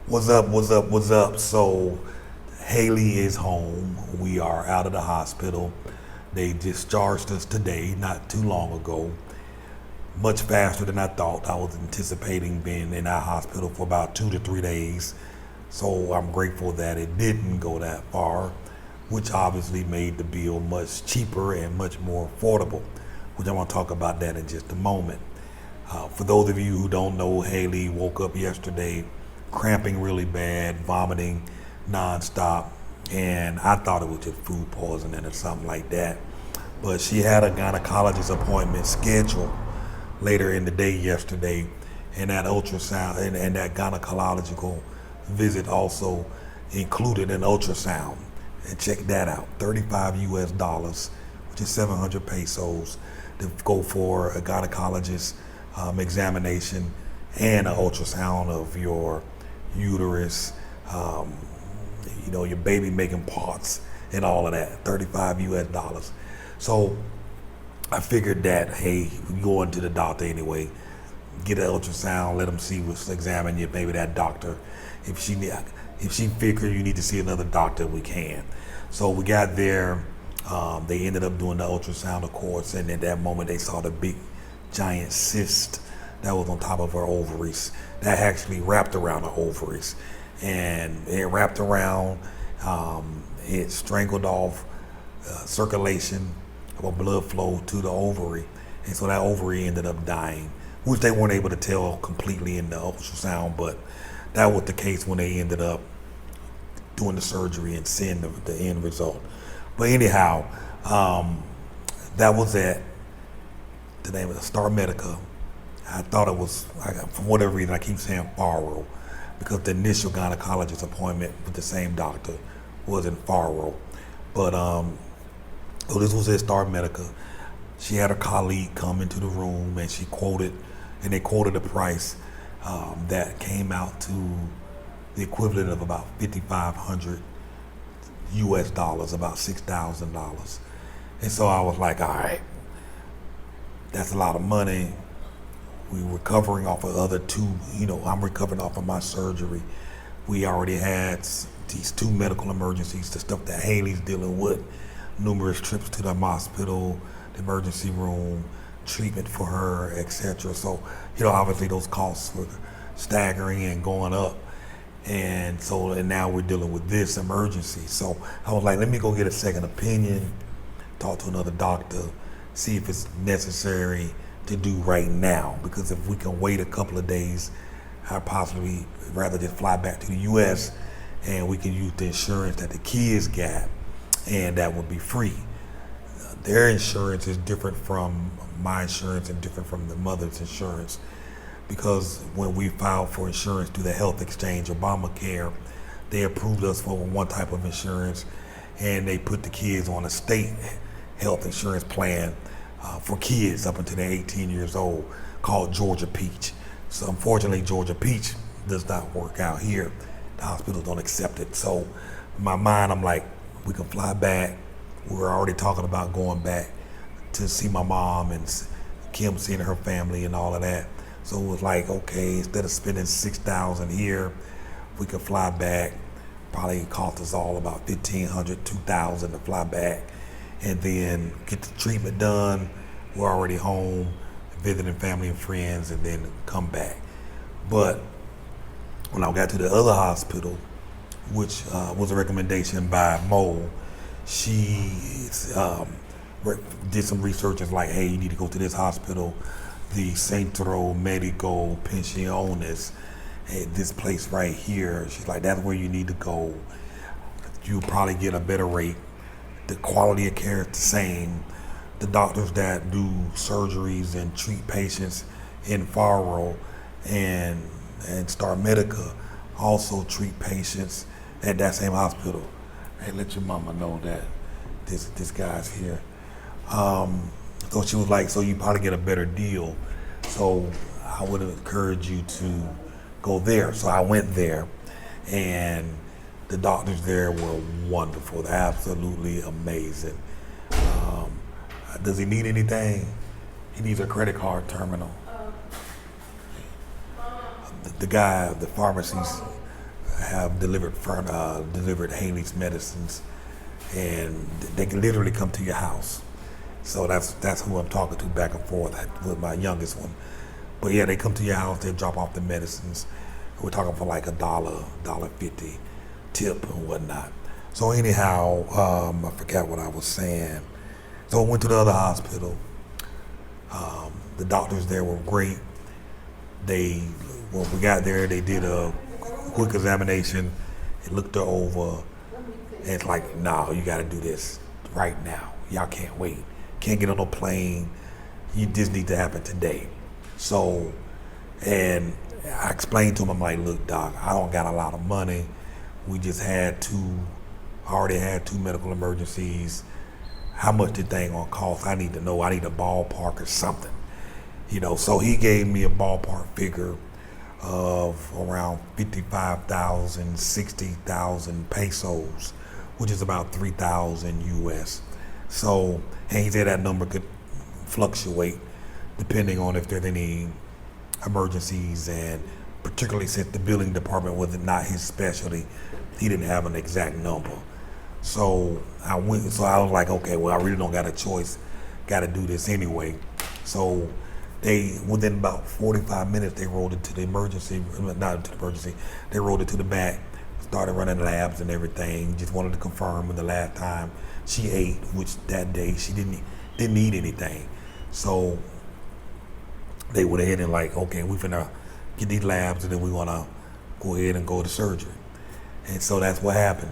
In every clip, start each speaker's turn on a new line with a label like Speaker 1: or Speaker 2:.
Speaker 1: What's up? What's up? What's up? So, Haley is home. We are out of the hospital. They discharged us today, not too long ago. Much faster than I thought. I was anticipating being in our hospital for about 2 to 3 days. So, I'm grateful that it didn't go that far, which obviously made the bill much cheaper and much more affordable, which I'm going to talk about that in just a moment. For those of you who don't know, Haley woke up yesterday cramping really bad, vomiting nonstop, and I thought it was just food poisoning or something like that. But she had a gynecologist appointment scheduled later in the day yesterday, and that ultrasound and that gynecological visit also included an ultrasound. And check that out, 35 US dollars, which is 700 pesos, to go for a gynecologist examination and an ultrasound of your uterus, your baby making parts and all of that, 35 US dollars. So I figured that, hey, we going to the doctor anyway, get an ultrasound, let them see what's examine you, maybe that doctor. If she figure you need to see another doctor, we can. So we got there, they ended up doing the ultrasound, of course, and at that moment they saw the big giant cyst that was on top of her ovaries that actually wrapped around her ovaries, and it wrapped around, it strangled off circulation of blood flow to the ovary, and so that ovary ended up dying, which they weren't able to tell completely in the ultrasound, but that was the case when they ended up doing the surgery and seeing the end result. But anyhow, that was at the name of the Star Medica. I thought it was, for whatever reason, I keep saying Faro, because the initial gynecologist appointment with the same doctor was in Faro. But so this was at Star Medica. She had her colleague come into the room, and they quoted a price that came out to the equivalent of about 5,500 US dollars, about $6,000. And so I was like, all right, that's a lot of money. We were recovering off of other two, I'm recovering off of my surgery. We already had these two medical emergencies, the stuff that Haley's dealing with, numerous trips to the hospital, the emergency room, treatment for her, etc. So, obviously those costs were staggering and going up. And now we're dealing with this emergency. So I was like, let me go get a second opinion, talk to another doctor, see if it's necessary to do right now. Because if we can wait a couple of days, I'd possibly rather just fly back to the US and we can use the insurance that the kids got, and that would be free. Their insurance is different from my insurance and different from the mother's insurance, because when we filed for insurance through the health exchange, Obamacare, they approved us for one type of insurance, and they put the kids on a state health insurance plan for kids up until they're 18 years old, called Georgia Peach. So unfortunately, Georgia Peach does not work out here. The hospitals don't accept it. So in my mind, I'm like, we can fly back. We were already talking about going back to see my mom and Kim seeing her family and all of that. So it was like, okay, instead of spending $6,000 here, we could fly back. Probably cost us all about $1,500, $2,000 to fly back, and then get the treatment done. We're already home, visiting family and friends, and then come back. But when I got to the other hospital, which was a recommendation by Mo, she did some research and was like, hey, you need to go to this hospital, the Centro Medico Pensiones, this place right here. She's like, that's where you need to go. You'll probably get a better rate. The quality of care is the same. The doctors that do surgeries and treat patients in Faro and Star Medica also treat patients at that same hospital. Hey, let your mama know that this guy's here. So she was like, so you probably get a better deal. So I would encourage you to go there. So I went there, and the doctors there were wonderful. They're absolutely amazing. Does he need anything? He needs a credit card terminal. The guy, the pharmacy's have delivered Haley's medicines, and they can literally come to your house. So that's who I'm talking to back and forth with my youngest one. But yeah, they come to your house, they drop off the medicines. We're talking for like $1.50 tip and whatnot. So anyhow, I forgot what I was saying. So I went to the other hospital. The doctors there were great. When we got there, they did a quick examination. They looked her over. And it's like, no, you got to do this right now. Y'all can't wait. Can't get on a plane. This needs to happen today. So, and I explained to him, I'm like, look, doc, I don't got a lot of money. We just already had two medical emergencies. How much the thing gonna cost? I need to know. I need a ballpark or something. So he gave me a ballpark figure of around 55,000, 60,000 pesos, which is about 3,000 US. So, and he said that number could fluctuate depending on if there's any emergencies, and particularly since the billing department was not his specialty, he didn't have an exact number. So I was like, okay, well, I really don't got a choice, got to do this anyway. So within about 45 minutes, they rolled it to the emergency, not to the emergency, they rolled it to the back, started running labs and everything. Just wanted to confirm when the last time she ate, which that day she didn't eat anything. So they went ahead and like, okay, we're gonna get these labs and then we wanna go ahead and go to surgery. And so that's what happened.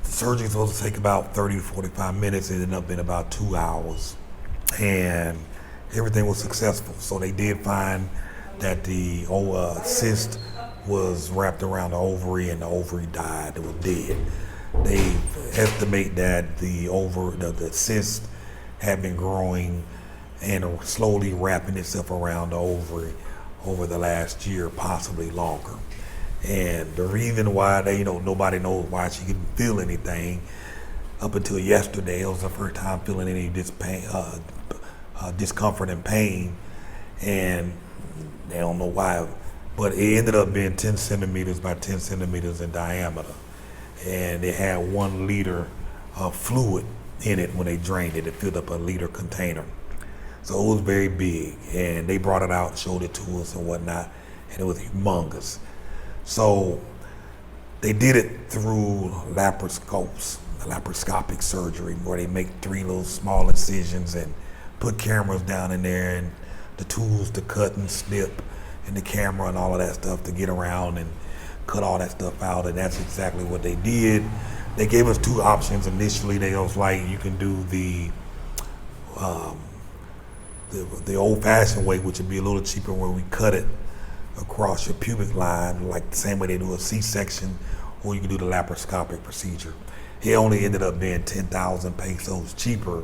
Speaker 1: The surgery was supposed to take about 30 to 45 minutes. It ended up being about 2 hours. And everything was successful. So they did find that the cyst was wrapped around the ovary and the ovary died. It was dead. They estimate that the cyst had been growing and slowly wrapping itself around the ovary over the last year, possibly longer. And the reason why nobody knows why she couldn't feel anything up until yesterday. It was the first time feeling any discomfort and pain, and they don't know why. But it ended up being 10 centimeters by 10 centimeters in diameter, and it had 1 liter of fluid in it when they drained it. It filled up a liter container. So it was very big, and they brought it out, showed it to us and whatnot, and it was humongous. So they did it through laparoscopic surgery, where they make 3 little small incisions and put cameras down in there and the tools to cut and snip and the camera and all of that stuff to get around and cut all that stuff out. And that's exactly what they did. They gave us 2 options initially. They was like, you can do the old-fashioned way, which would be a little cheaper, where we cut it across your pubic line, like the same way they do a C-section, or you can do the laparoscopic procedure. It only ended up being 10,000 pesos cheaper,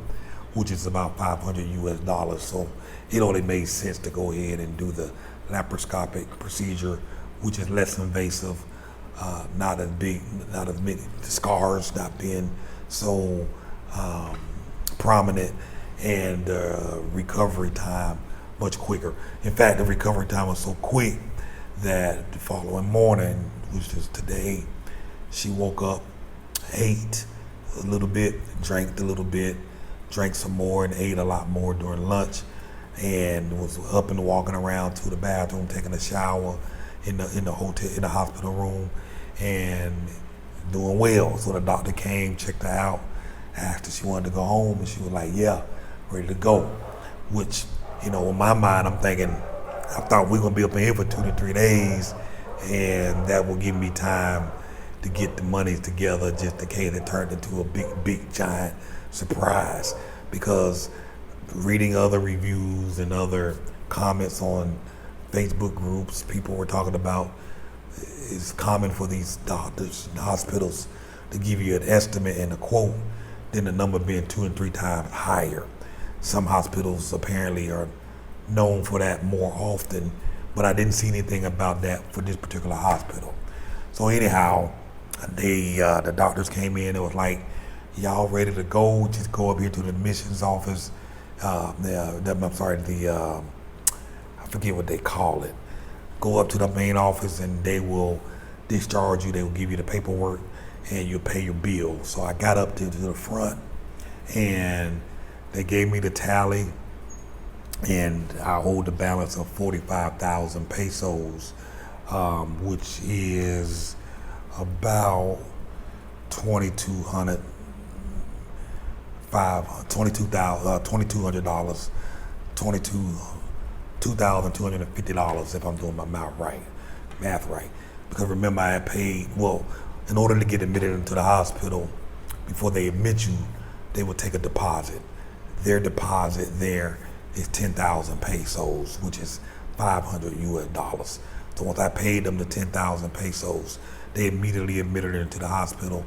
Speaker 1: which is about $500 US. So it only made sense to go ahead and do the laparoscopic procedure, which is less invasive, not as big, the scars not being so prominent, and recovery time much quicker. In fact, the recovery time was so quick that the following morning, which is today, she woke up, ate a little bit, drank a little bit, drank some more, and ate a lot more during lunch, and was up and walking around to the bathroom, taking a shower in the hospital room, and doing well. So the doctor came, checked her out, asked if she wanted to go home, and she was like, yeah, ready to go. Which, in my mind, I'm thinking, I thought we were gonna be up in here for 2 to 3 days, and that will give me time to get the monies together, just in case it turned into a big, giant surprise. Because reading other reviews and other comments on Facebook groups, people were talking about, it's common for these doctors and hospitals to give you an estimate and a quote, then the number being 2 and 3 times higher. Some hospitals apparently are known for that more often, but I didn't see anything about that for this particular hospital. So anyhow, the doctors came in. It was like, y'all ready to go? Just go up here to the admissions office. I forget what they call it. Go up to the main office, and they will discharge you. They will give you the paperwork and you'll pay your bill. So I got up to the front and they gave me the tally, and I owed the balance of 45,000 pesos, which is about $2,200, $2,200, $2,250 if I'm doing my math right. Because remember, I had paid, well, in order to get admitted into the hospital, before they admit you, they would take a deposit. Their deposit there is 10,000 pesos, which is $500. So once I paid them the 10,000 pesos, they immediately admitted her into the hospital,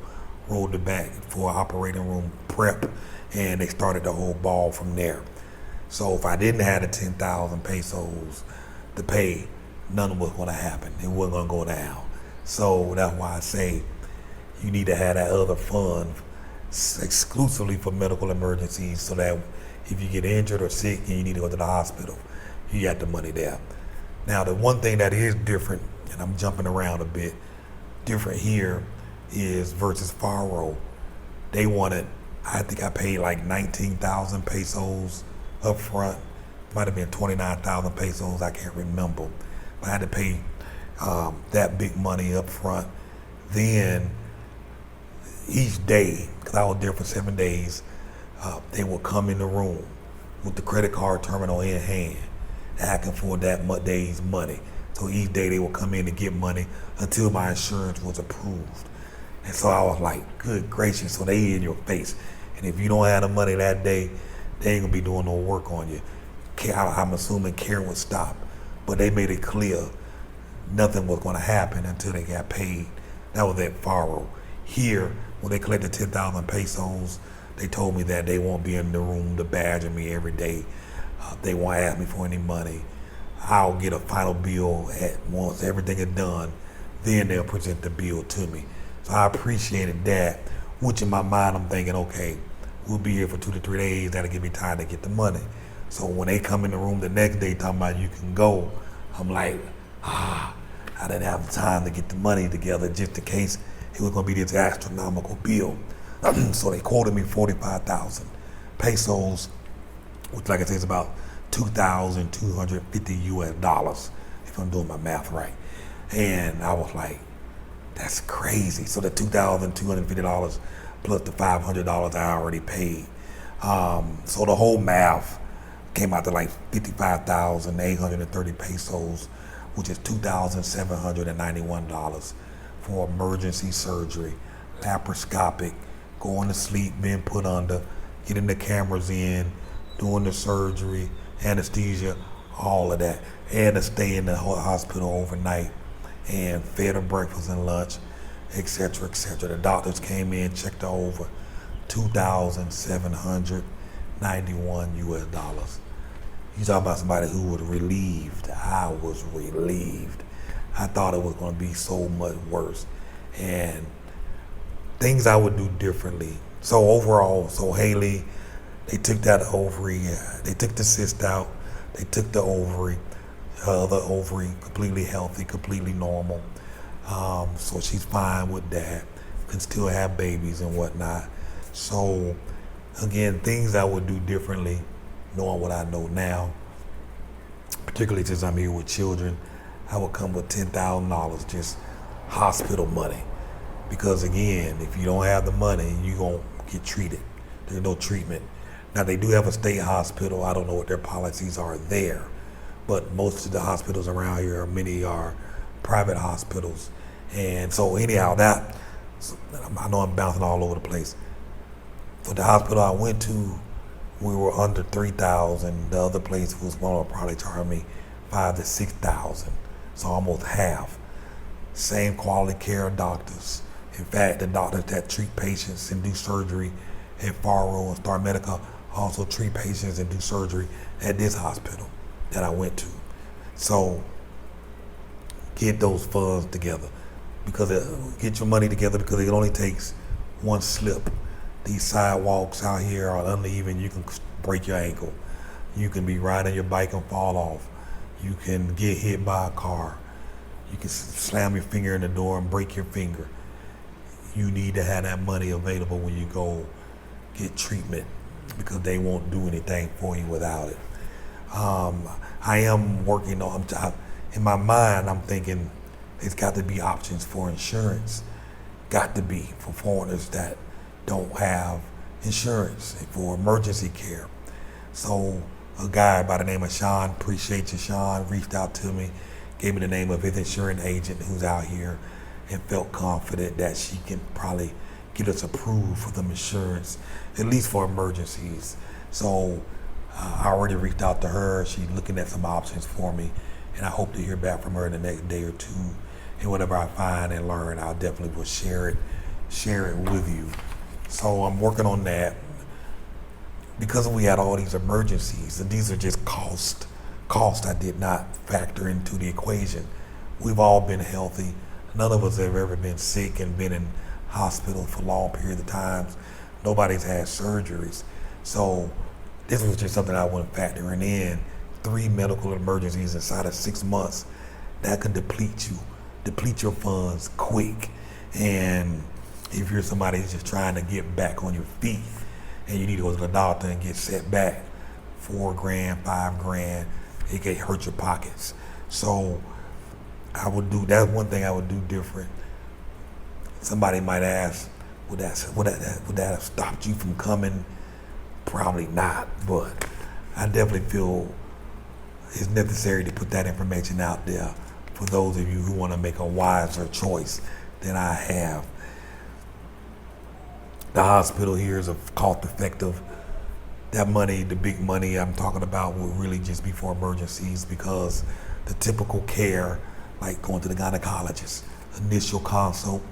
Speaker 1: rolled her back for operating room prep, and they started the whole ball from there. So if I didn't have the 10,000 pesos to pay, none was going to happen. It wasn't going to go down. So that's why I say you need to have that other fund exclusively for medical emergencies, so that if you get injured or sick and you need to go to the hospital, you got the money there. Now, the one thing that is different, and I'm jumping around a bit, different here is versus Faro. They wanted, I think I paid like 19,000 pesos up front. Might have been 29,000 pesos, I can't remember. But I had to pay that big money up front. Then each day, because I was there for 7 days, they would come in the room with the credit card terminal in hand, asking for that day's money. So each day they would come in to get money until my insurance was approved. And so I was like, good gracious, so they in your face. And if you don't have the money that day, they ain't gonna be doing no work on you. I'm assuming care would stop. But they made it clear nothing was gonna happen until they got paid. That was at Faro. Here, when they collected 10,000 pesos, they told me that they won't be in the room to badger me every day. They won't ask me for any money. I'll get a final bill once everything is done. Then they'll present the bill to me. So I appreciated that, which in my mind I'm thinking, okay, we'll be here for 2 to 3 days. That'll give me time to get the money. So when they come in the room the next day talking about you can go, I'm like, I didn't have time to get the money together just in case it was gonna be this astronomical bill. So they quoted me 45,000 pesos, which, like I said, is about $2,250 if I'm doing my math right. And I was like, that's crazy. So the $2,250 plus the $500 I already paid. So the whole math came out to like 55,830 pesos, which is $2,791 for emergency surgery, laparoscopic, going to sleep, being put under, getting the cameras in, doing the surgery, anesthesia, all of that. And to stay in the hospital overnight and fed her breakfast and lunch, etc., etc. The doctors came in, checked her over, $2,791. You talk about somebody who was relieved. I was relieved. I thought it was going to be so much worse. And things I would do differently. So overall, Haley, they took that ovary, they took the cyst out, they took the ovary, the ovary completely healthy, completely normal. So she's fine with that, can still have babies and whatnot. So again, things I would do differently, knowing what I know now, particularly since I'm here with children, I would come with $10,000 just hospital money. Because again, if you don't have the money, you're gonna get treated. There's no treatment. Now they do have a state hospital. I don't know what their policies are there, but most of the hospitals around here, many are private hospitals. And so anyhow, I know I'm bouncing all over the place. So the hospital I went to, we were under 3,000. The other place was going to probably charge me 5,000 to 6,000. So almost half. Same quality care doctors. In fact, the doctors that treat patients and do surgery at Faro and Star Medica also treat patients and do surgery at this hospital that I went to. So get those funds together, because get your money together, because it only takes one slip. These sidewalks out here are uneven. You can break your ankle. You can be riding your bike and fall off. You can get hit by a car. You can slam your finger in the door and break your finger. You need to have that money available when you go get treatment, because they won't do anything for you without it. I am working on, in my mind, I'm thinking there's got to be options for insurance. Got to be for foreigners that don't have insurance for emergency care. So a guy by the name of Sean, appreciate you, Sean, reached out to me, gave me the name of his insurance agent who's out here, and felt confident that she can probably get us approved for the insurance, at least for emergencies. So I already reached out to her. She's looking at some options for me, and I hope to hear back from her in the next day or two. And whatever I find and learn, I'll definitely will share it with you. So I'm working on that. Because we had all these emergencies, and these are just cost I did not factor into the equation. We've all been healthy. None of us have ever been sick and been in hospital for long periods of times. Nobody's had surgeries. So this was just something I wasn't factoring in. 3 medical emergencies inside of 6 months, that can deplete your funds quick. And if you're somebody who's just trying to get back on your feet and you need to go to the doctor and get set back, $4,000, $5,000, it can hurt your pockets. So that's one thing I would do different. Somebody might ask, would that have stopped you from coming? Probably not, but I definitely feel it's necessary to put that information out there for those of you who want to make a wiser choice than I have. The hospital here is cost effective. That money, the big money I'm talking about, will really just be for emergencies, because the typical care, like going to the gynecologist, initial consult,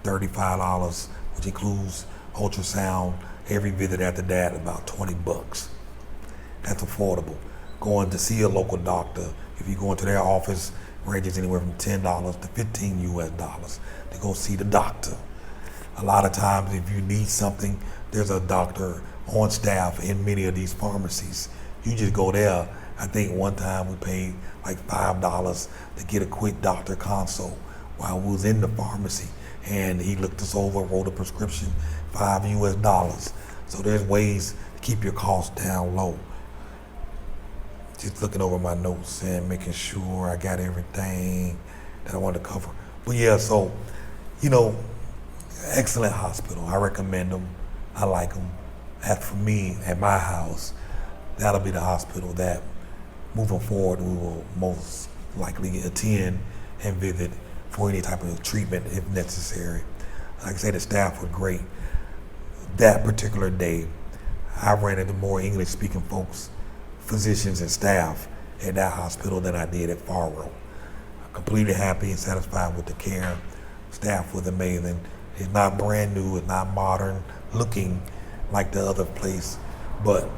Speaker 1: $35, which includes ultrasound. Every visit after that, about $20. That's affordable. Going to see a local doctor, if you go into their office, ranges anywhere from $10 to $15 to go see the doctor. A lot of times, if you need something, there's a doctor on staff in many of these pharmacies. You just go there. I think one time we paid like $5 to get a quick doctor consult while we was in the pharmacy, and he looked us over, wrote a prescription, $5. So there's ways to keep your costs down low. Just looking over my notes and making sure I got everything that I want to cover. But yeah, so, excellent hospital. I recommend them. I like them. As for me, at my house, that'll be the hospital that, moving forward, we will most likely attend and visit for any type of treatment if necessary. Like I say, the staff were great. That particular day, I ran into more English-speaking folks, physicians and staff at that hospital than I did at Faro. I'm completely happy and satisfied with the care. Staff was amazing. It's not brand new, it's not modern looking like the other place, but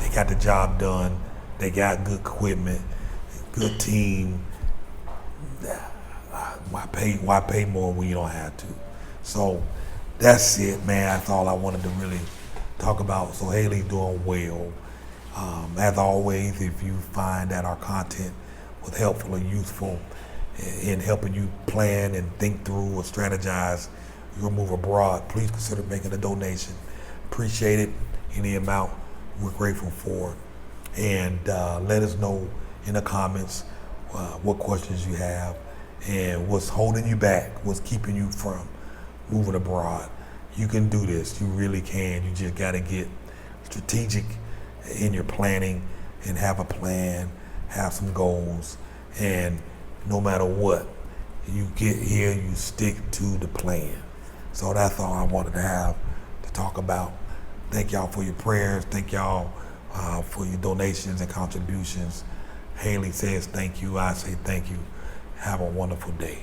Speaker 1: they got the job done. They got good equipment, good team. Why pay more when you don't have to? So that's it, man. That's all I wanted to really talk about. So Haley's doing well. As always, if you find that our content was helpful or useful in helping you plan and think through or strategize your move abroad, please consider making a donation. Appreciate it. Any amount, we're grateful for. And let us know in the comments what questions you have and what's holding you back, what's keeping you from moving abroad. You can do this. You really can. You just got to get strategic in your planning and have a plan, have some goals, and no matter what, you get here, you stick to the plan. So that's all I wanted to have to talk about. Thank y'all for your prayers. Thank y'all for your donations and contributions. Haley says thank you. I say thank you. Have a wonderful day.